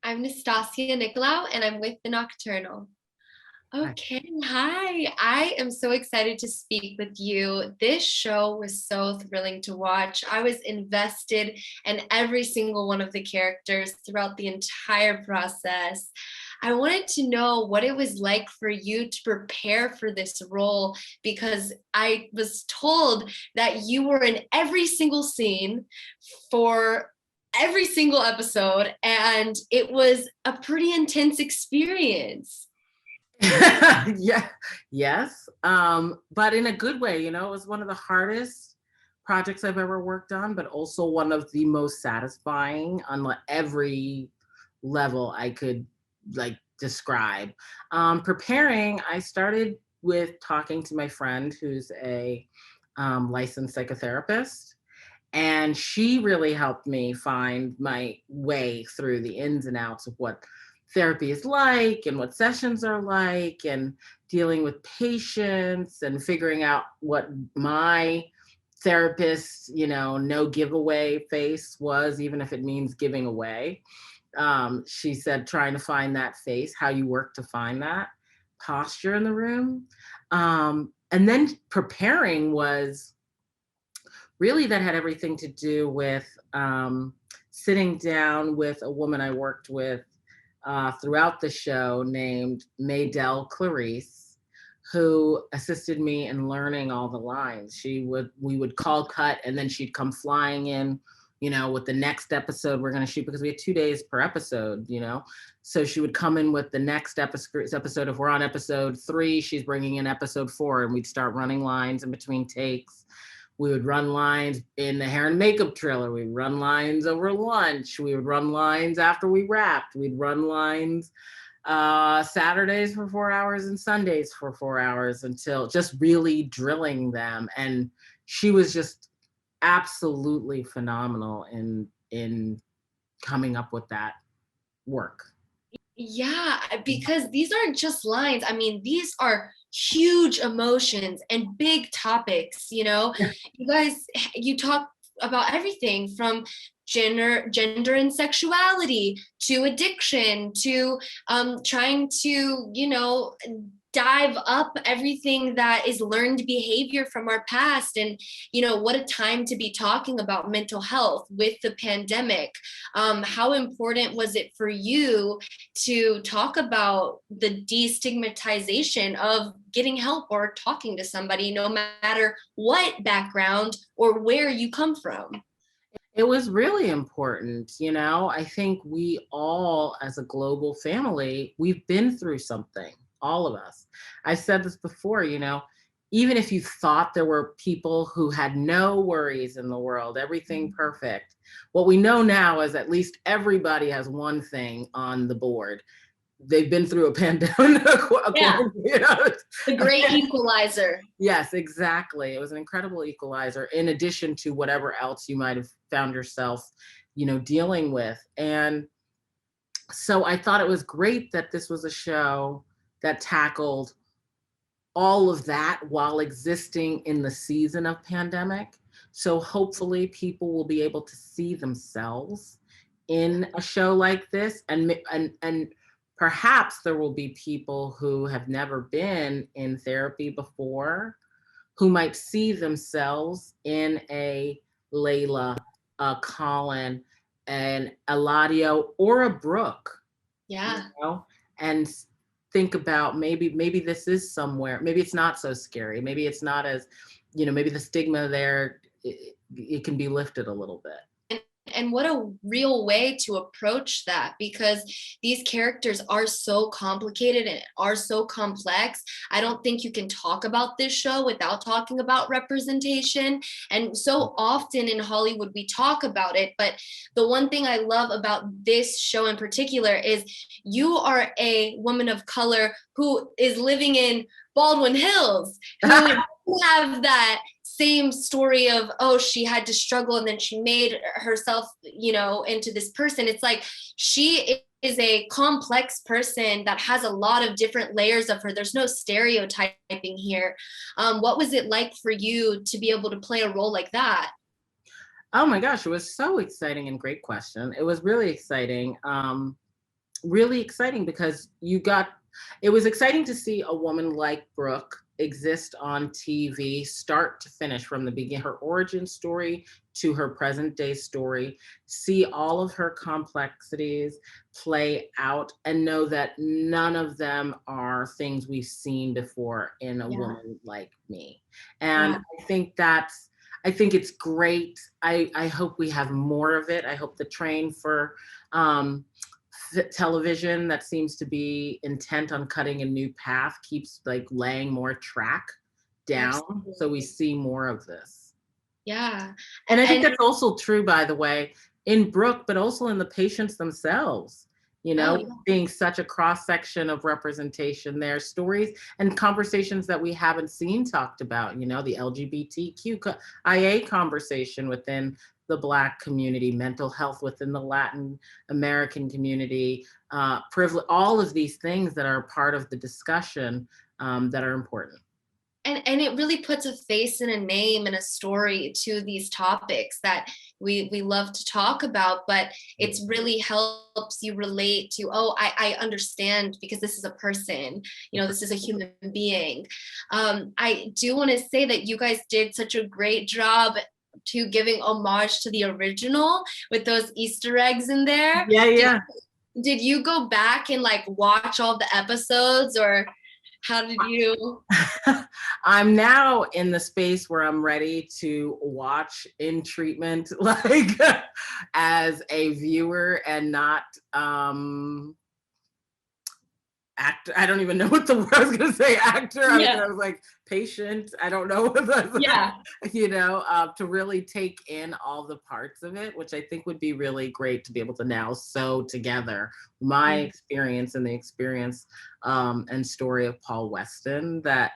I'm Nastasia Nicolau, and I'm with the Nocturnal. Hi. Okay, hi. I am so excited to speak with you. This show was so thrilling to watch. I was invested in every single one of the characters throughout the entire process. I wanted to know what it was like for you to prepare for this role because I was told that you were in every single scene for every single episode, and it was a pretty intense experience. Yeah, yes. But in a good way, it was one of the hardest projects I've ever worked on, but also one of the most satisfying on every level I could describe. Preparing, I started with talking to my friend who's a licensed psychotherapist. And she really helped me find my way through the ins and outs of what therapy is like and what sessions are like and dealing with patients and figuring out what my therapist, no giveaway face was, even if it means giving away. She said, trying to find that face, how you work to find that posture in the room. And then preparing was really that had everything to do with sitting down with a woman I worked with throughout the show named Maydell Clarice, who assisted me in learning all the lines. We would call cut, and then she'd come flying in, with the next episode we're going to shoot, because we had 2 days per episode. So she would come in with the next episode. If we're on episode 3, she's bringing in episode 4, and we'd start running lines in between takes. We would run lines in the hair and makeup trailer. We'd run lines over lunch. We would run lines after we wrapped. We'd run lines Saturdays for 4 hours and Sundays for 4 hours, until just really drilling them. And she was just absolutely phenomenal in coming up with that work. Yeah, because these aren't just lines. I mean, these are huge emotions and big topics, you know. You guys, you talk about everything from gender and sexuality to addiction to trying to, dive up everything that is learned behavior from our past. And what a time to be talking about mental health with the pandemic. How important was it for you to talk about the destigmatization of getting help or talking to somebody, no matter what background or where you come from? It was really important. I think we all, as a global family, we've been through something, all of us. I've said this before, even if you thought there were people who had no worries in the world, everything perfect, what we know now is at least everybody has one thing on the board. They've been through a pandemic. Yeah, the great equalizer. Yes, exactly. It was an incredible equalizer, in addition to whatever else you might have found yourself, dealing with. And so I thought it was great that this was a show that tackled all of that while existing in the season of pandemic. So hopefully people will be able to see themselves in a show like this, and perhaps there will be people who have never been in therapy before, who might see themselves in a Layla, a Colin, an Eladio, or a Brooke, Yeah. and think about maybe this is somewhere. Maybe it's not so scary. Maybe it's not as, maybe the stigma there, it can be lifted a little bit. And what a real way to approach that, because these characters are so complicated and are so complex. I don't think you can talk about this show without talking about representation. And so often in Hollywood, we talk about it. But the one thing I love about this show in particular is you are a woman of color who is living in Baldwin Hills, who have that same story of, oh, she had to struggle and then she made herself, into this person. It's like she is a complex person that has a lot of different layers of her. There's no stereotyping here. What was it like for you to be able to play a role like that? Oh my gosh, it was so exciting, and great question. It was really exciting. really exciting because it was exciting to see a woman like Brooke exist on TV, start to finish, from the beginning, her origin story to her present day story, see all of her complexities play out, and know that none of them are things we've seen before in a Yeah. woman like me. And Yeah. I think it's great. I hope we have more of it. I hope the train for um, television that seems to be intent on cutting a new path keeps like laying more track down, so we Absolutely. see more of this. Yeah. And I think And that's also true, by the way, in Brooke, but also in the patients themselves. You oh know, yeah. being such a cross section of representation, their stories and conversations that we haven't seen talked about. You know, the LGBTQIA conversation within the Black community, mental health within the Latin American community, privilege, all of these things that are part of the discussion, that are important. And it really puts a face and a name and a story to these topics that we love to talk about, but it's really helps you relate to, oh, I understand because this is a person, you know, this is a human being. I do want to say that you guys did such a great job to giving homage to the original with those Easter eggs in there. Yeah, did, yeah. did you go back and like watch all the episodes, or how did you? I'm now in the space where I'm ready to watch in treatment, like as a viewer and not actor. I don't even know what the word I was going to say. Actor. Yeah. I was like patient. I don't know what that's, Yeah. to really take in all the parts of it, which I think would be really great to be able to now sew together my Mm. experience and the experience, and story of Paul Weston, that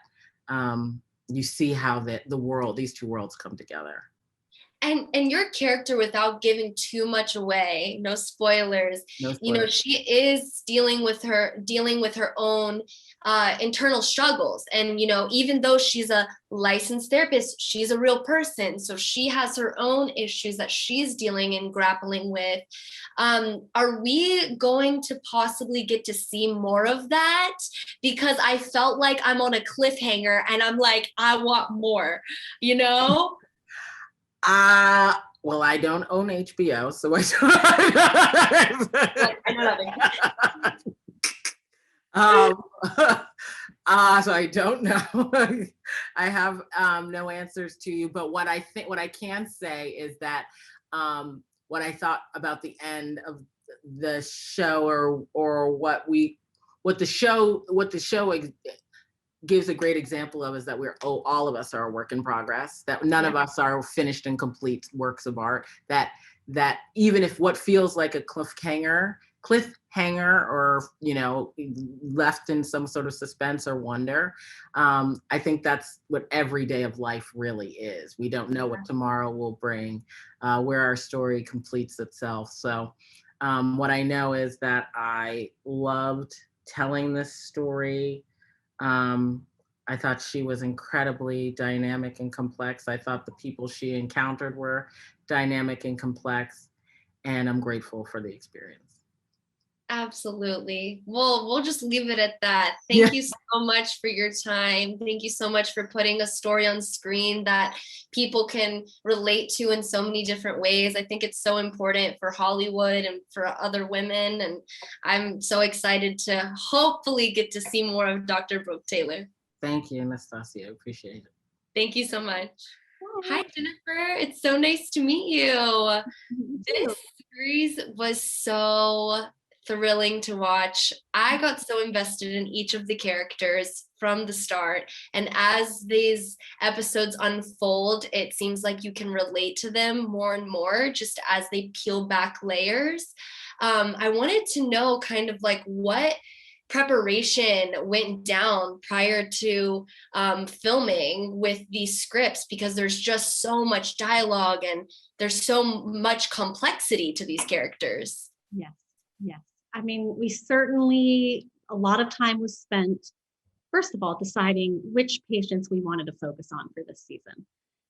you see how these two worlds come together. And your character, without giving too much away, no spoilers, No you know, spoiler. she is dealing with her own internal struggles. And you know, even though she's a licensed therapist, she's a real person, so she has her own issues that she's dealing and grappling with. Are we going to possibly get to see more of that? Because I felt like I'm on a cliffhanger and I'm like, I want more, you know? Well, I don't own HBO, so Like, I know that. um, so I don't know. I have no answers to you. But what I can say is that, what I thought about the end of the show, or what the show gives a great example of, is that all of us are a work in progress, that none Yeah. of us are finished and complete works of art, that even if what feels like a cliffhanger, or left in some sort of suspense or wonder, I think that's what every day of life really is. We don't know what tomorrow will bring, where our story completes itself. So what I know is that I loved telling this story. I thought she was incredibly dynamic and complex. I thought the people she encountered were dynamic and complex, and I'm grateful for the experience. Absolutely. Well, we'll just leave it at that. Yeah, Thank you so much for your time. Thank you so much for putting a story on screen that people can relate to in so many different ways. I think it's so important for Hollywood and for other women. And I'm so excited to hopefully get to see more of Dr. Brooke Taylor. thank you, Anastasia. I appreciate it. Thank you so much. Hi, Jennifer. It's so nice to meet you. This series was so thrilling to watch. I got so invested in each of the characters from the start. And as these episodes unfold, it seems like you can relate to them more and more just as they peel back layers. I wanted to know kind of like what preparation went down prior to filming with these scripts, because there's just so much dialogue and there's so much complexity to these characters. Yes, yes. I mean, we certainly, a lot of time was spent, first of all, deciding which patients we wanted to focus on for this season.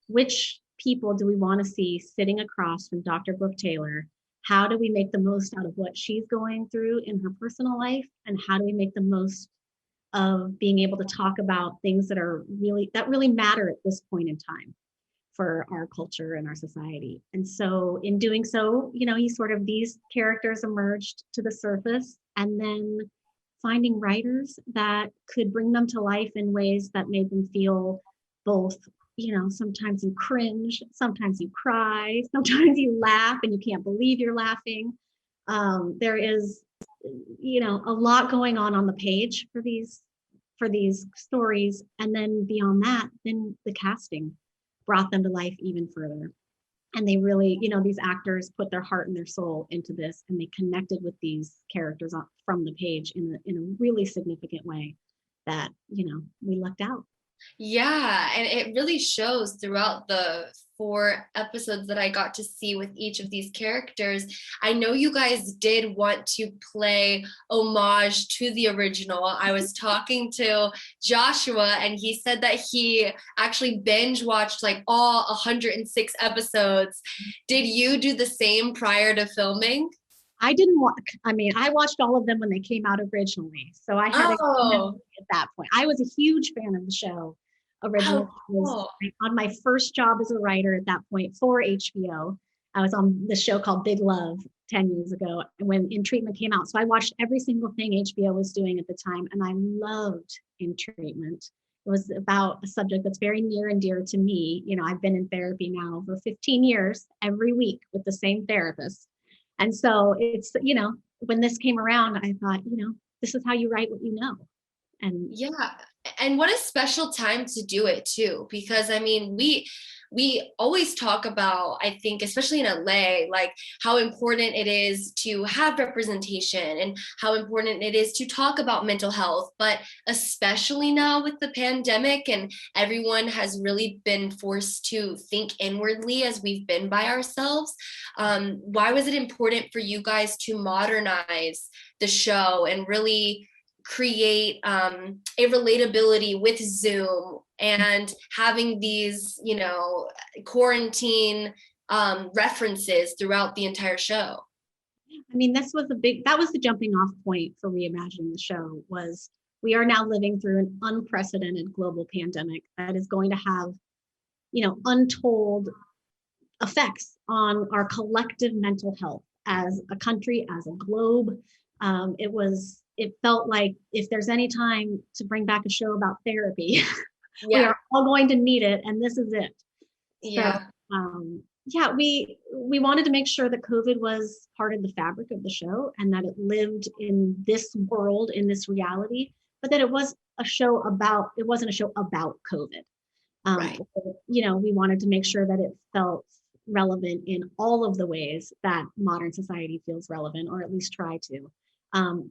Which people do we want to see sitting across from Dr. Brooke Taylor how do we make the most out of what she's going through in her personal life, and how do we make the most of being able to talk about things that really matter at this point in time for our culture and our society. And so in doing so, these characters emerged to the surface, and then finding writers that could bring them to life in ways that made them feel both, sometimes you cringe, sometimes you cry, sometimes you laugh and you can't believe you're laughing. There is, a lot going on the page for these stories. And then beyond that, then the casting brought them to life even further. And they really, these actors put their heart and their soul into this, and they connected with these characters from the page in a really significant way that, we lucked out. Yeah, and it really shows throughout the 4 episodes that I got to see with each of these characters. I know you guys did want to play homage to the original. I was talking to Joshua, and he said that he actually binge watched like all 106 episodes. Did you do the same prior to filming? I didn't watch, I watched all of them when they came out originally. So I had at that point. I was a huge fan of the show originally. Oh, cool. On my first job as a writer at that point for HBO. I was on the show called Big Love 10 years ago when In Treatment came out. So I watched every single thing HBO was doing at the time, and I loved In Treatment. It was about a subject that's very near and dear to me. I've been in therapy now for 15 years, every week with the same therapist. And so it's, when this came around, I thought, this is how you write what you know. And yeah, and what a special time to do it too, because I mean, we always talk about, I think, especially in LA, like how important it is to have representation and how important it is to talk about mental health. But especially now with the pandemic, and everyone has really been forced to think inwardly as we've been by ourselves. Why was it important for you guys to modernize the show and really create a relatability with Zoom and having these, quarantine references throughout the entire show? That was the jumping off point for reimagining the show. Was we are now living through an unprecedented global pandemic that is going to have, untold effects on our collective mental health as a country, as a globe. It felt like if there's any time to bring back a show about therapy, we are all going to need it, and this is it. Yeah. So, we wanted to make sure that COVID was part of the fabric of the show, and that it lived in this world, in this reality, but that it wasn't a show about COVID. Right. We wanted to make sure that it felt relevant in all of the ways that modern society feels relevant, or at least try to.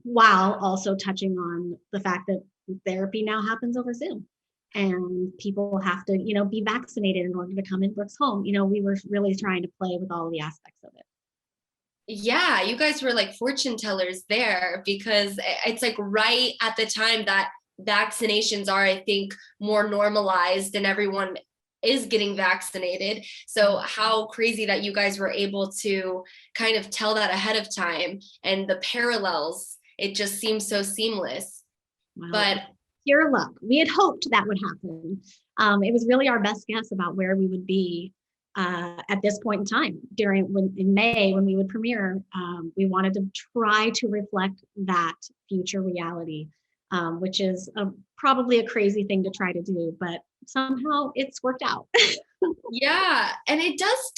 While also touching on the fact that therapy now happens over Zoom, and people have to, be vaccinated in order to come in Brooke's home. We were really trying to play with all of the aspects of it. Yeah, you guys were like fortune tellers there, because it's like right at the time that vaccinations are, I think, more normalized and everyone is getting vaccinated. So how crazy that you guys were able to kind of tell that ahead of time, and the parallels, it just seems so seamless. Well, but pure luck. We had hoped that would happen. It was really our best guess about where we would be at this point in time in May when we would premiere. We wanted to try to reflect that future reality, which is probably a crazy thing to try to do, but somehow it's worked out. Yeah, and it does.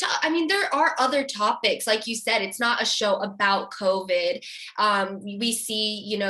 There are other topics, like you said. It's not a show about COVID. We see,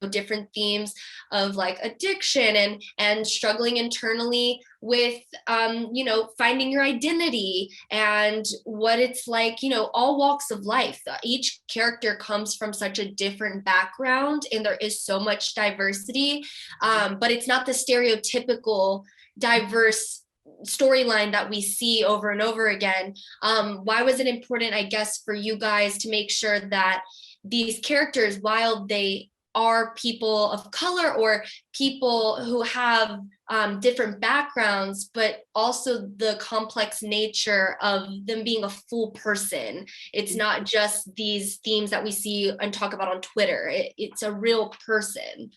different themes of like addiction and struggling internally with, finding your identity and what it's like. All walks of life. Each character comes from such a different background, and there is so much diversity. But it's not the stereotypical diverse storyline that we see over and over again. Why was it important, I guess, for you guys to make sure that these characters, while they are people of color or people who have different backgrounds, but also the complex nature of them being a full person. It's not just these themes that we see and talk about on Twitter. It's a real person.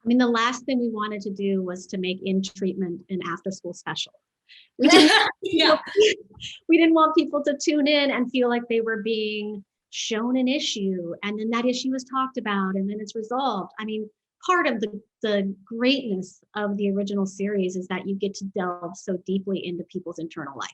I mean, the last thing we wanted to do was to make In Treatment an after school special. We didn't, Yeah. we didn't want people to tune in and feel like they were being shown an issue and then that issue was talked about and then it's resolved. I mean, part of the greatness of the original series is that you get to delve so deeply into people's internal life.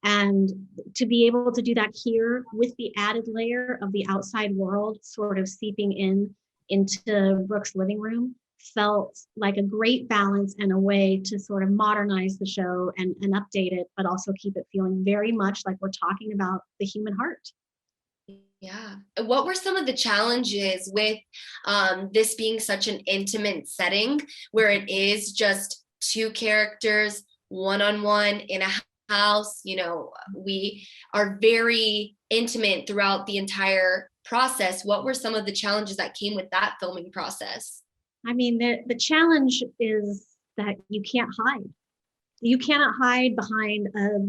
And to be able to do that here with the added layer of the outside world sort of seeping in into Brooke's living room felt like a great balance and a way to sort of modernize the show and update it, but also keep it feeling very much like we're talking about the human heart. Yeah. What were some of the challenges with this being such an intimate setting where it is just two characters, one-on-one in a house? You know, we are very intimate throughout the entire process. What were some of the challenges that came with that filming process? I mean, the challenge is that you can't hide. You cannot hide behind a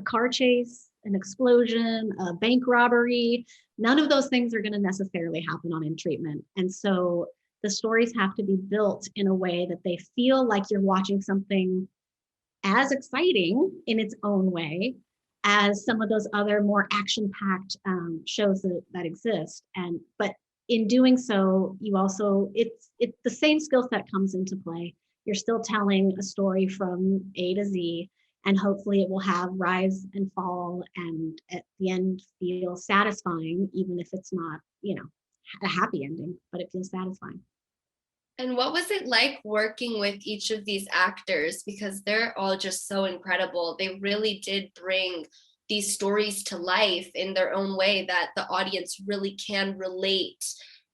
car chase, an explosion, a bank robbery. None of those things are going to necessarily happen on In Treatment. And so the stories have to be built in a way that they feel like you're watching something as exciting in its own way as some of those other more action-packed shows that exist. But in doing so, you also, it's the same skill set comes into play. You're still telling a story from A to Z, and hopefully it will have rise and fall and at the end feel satisfying, even if it's not, a happy ending, but it feels satisfying. And what was it like working with each of these actors? Because they're all just so incredible. They really did bring these stories to life in their own way that the audience really can relate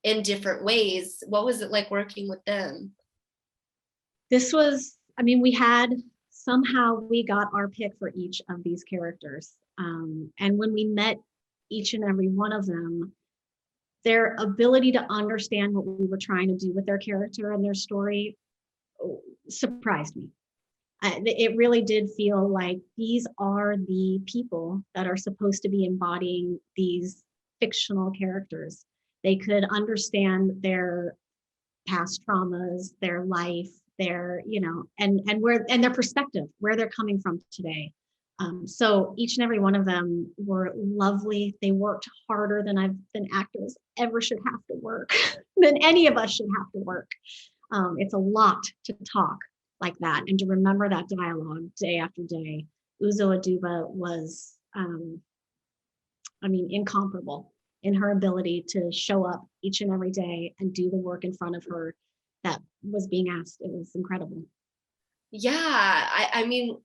in different ways. What was it like working with them? We got our pick for each of these characters. And when we met each and every one of them, their ability to understand what we were trying to do with their character and their story surprised me. It really did feel like these are the people that are supposed to be embodying these fictional characters. They could understand their past traumas, their life, their, and their perspective, where they're coming from today. So each and every one of them were lovely. They worked harder than actors ever should have to work, than any of us should have to work. It's a lot to talk like that and to remember that dialogue day after day. Uzo Aduba was, incomparable in her ability to show up each and every day and do the work in front of her that was being asked. It was incredible. Yeah, I mean,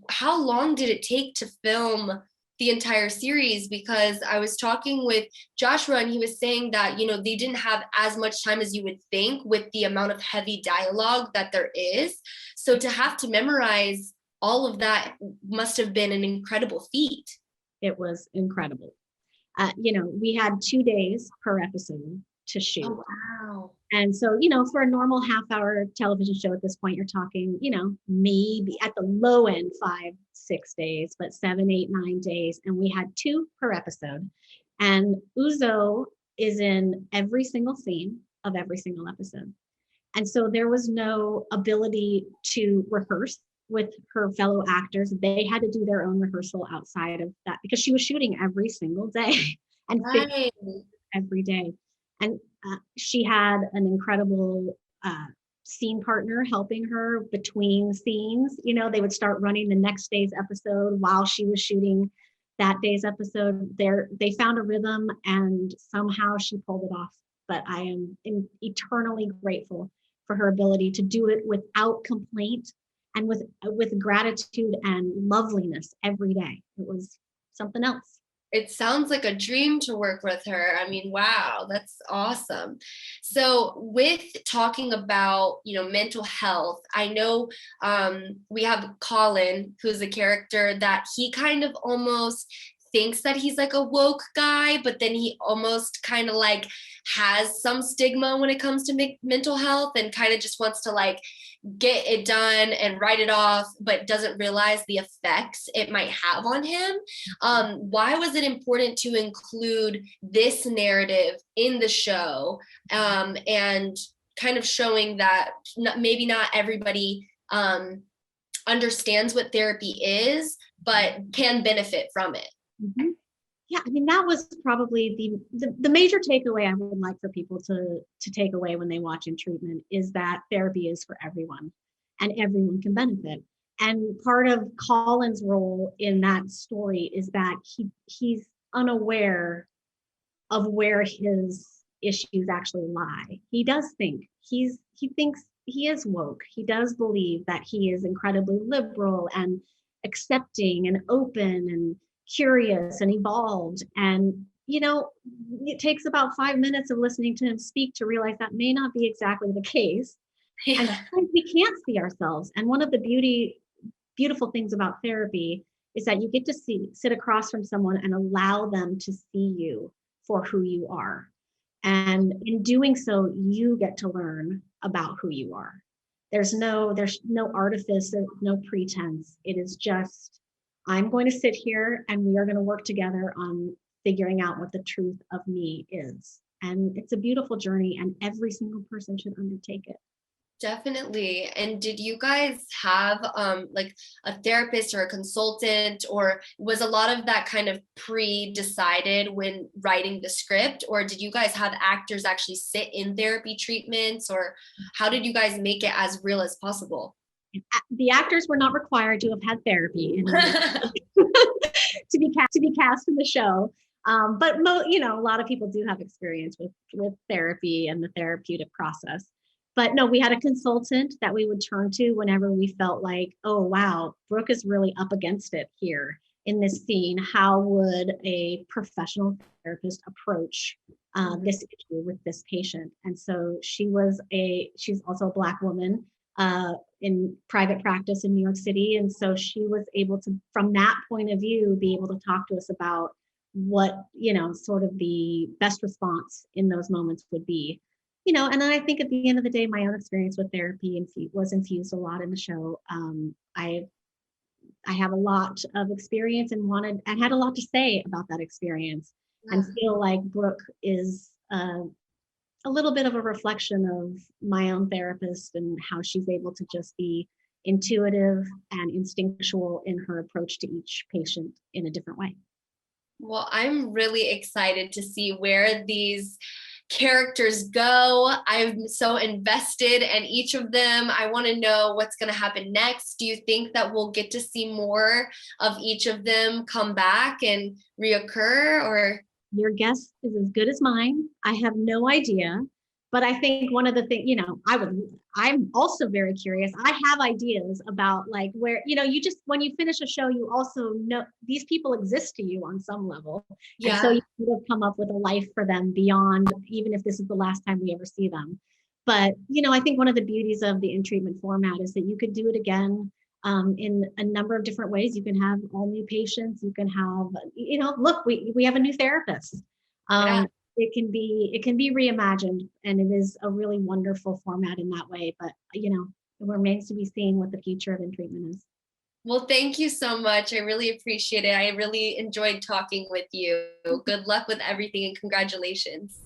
how long did it take to film the entire series? Because I was talking with Joshua and he was saying that, they didn't have as much time as you would think with the amount of heavy dialogue that there is. So to have to memorize all of that must have been an incredible feat. It was incredible. We had 2 days per episode to shoot. Oh, wow. And so, for a normal half-hour television show at this point, you're talking, maybe at the low end 5, 6 days, but 7, 8, 9 days. And we had 2 per episode. And Uzo is in every single scene of every single episode. And so there was no ability to rehearse with her fellow actors. They had to do their own rehearsal outside of that because she was shooting every single day and Right. every day. And she had an incredible scene partner helping her between scenes. They would start running the next day's episode while she was shooting that day's episode. They found a rhythm and somehow she pulled it off. But I am eternally grateful for her ability to do it without complaint and with gratitude and loveliness every day. It was something else. It sounds like a dream to work with her. I mean, wow, that's awesome. So with talking about, mental health, I know we have Colin, who's a character that he kind of almost thinks that he's like a woke guy, but then he almost kind of like has some stigma when it comes to mental health and kind of just wants to like get it done and write it off, but doesn't realize the effects it might have on him. Why was it important to include this narrative in the show, and kind of showing that maybe not everybody understands what therapy is, but can benefit from it? Mm-hmm. Yeah, I mean, that was probably the major takeaway I would like for people to take away when they watch In Treatment is that therapy is for everyone and everyone can benefit. And part of Colin's role in that story is that he's unaware of where his issues actually lie. He does think he thinks he is woke. He does believe that he is incredibly liberal and accepting and open and curious and evolved. And, you know, it takes about 5 minutes of listening to him speak to realize that may not be exactly the case. Yeah. And sometimes we can't see ourselves. And one of the beautiful things about therapy is that you get to sit across from someone and allow them to see you for who you are. And in doing so, you get to learn about who you are. There's no artifice, no pretense. It is just, I'm going to sit here and we are going to work together on figuring out what the truth of me is. And it's a beautiful journey, and every single person should undertake it. Definitely. And did you guys have like a therapist or a consultant, or was a lot of that kind of pre-decided when writing the script, or did you guys have actors actually sit in therapy treatments, or how did you guys make it as real as possible? The actors were not required to have had therapy in order to be cast in the show. But a lot of people do have experience with therapy and the therapeutic process. But no, we had a consultant that we would turn to whenever we felt like, oh, wow, Brooke is really up against it here in this scene. How would a professional therapist approach this issue with this patient? And so she's also a Black woman in private practice in New York City. And so she was able to, from that point of view, be able to talk to us about what, sort of the best response in those moments would be. And then I think at the end of the day, my own experience with therapy was infused a lot in the show. I have a lot of experience and had a lot to say about that experience, and feel like Brooke is a little bit of a reflection of my own therapist and how she's able to just be intuitive and instinctual in her approach to each patient in a different way. Well, I'm really excited to see where these characters go. I'm so invested in each of them. I want to know what's going to happen next. Do you think that we'll get to see more of each of them come back and reoccur, or? Your guess is as good as mine. I have no idea, but I think one of the things, I'm also very curious. I have ideas about like where, when you finish a show, you also know these people exist to you on some level. Yeah. And so you would have come up with a life for them beyond, even if this is the last time we ever see them. But, I think one of the beauties of the In Treatment format is that you could do it again in a number of different ways. You can have all new patients. You can have, look, we have a new therapist. Yeah. It can be reimagined, and it is a really wonderful format in that way. But it remains to be seen what the future of In Treatment is. Well, thank you so much. I really appreciate it. I really enjoyed talking with you. Good luck with everything and congratulations.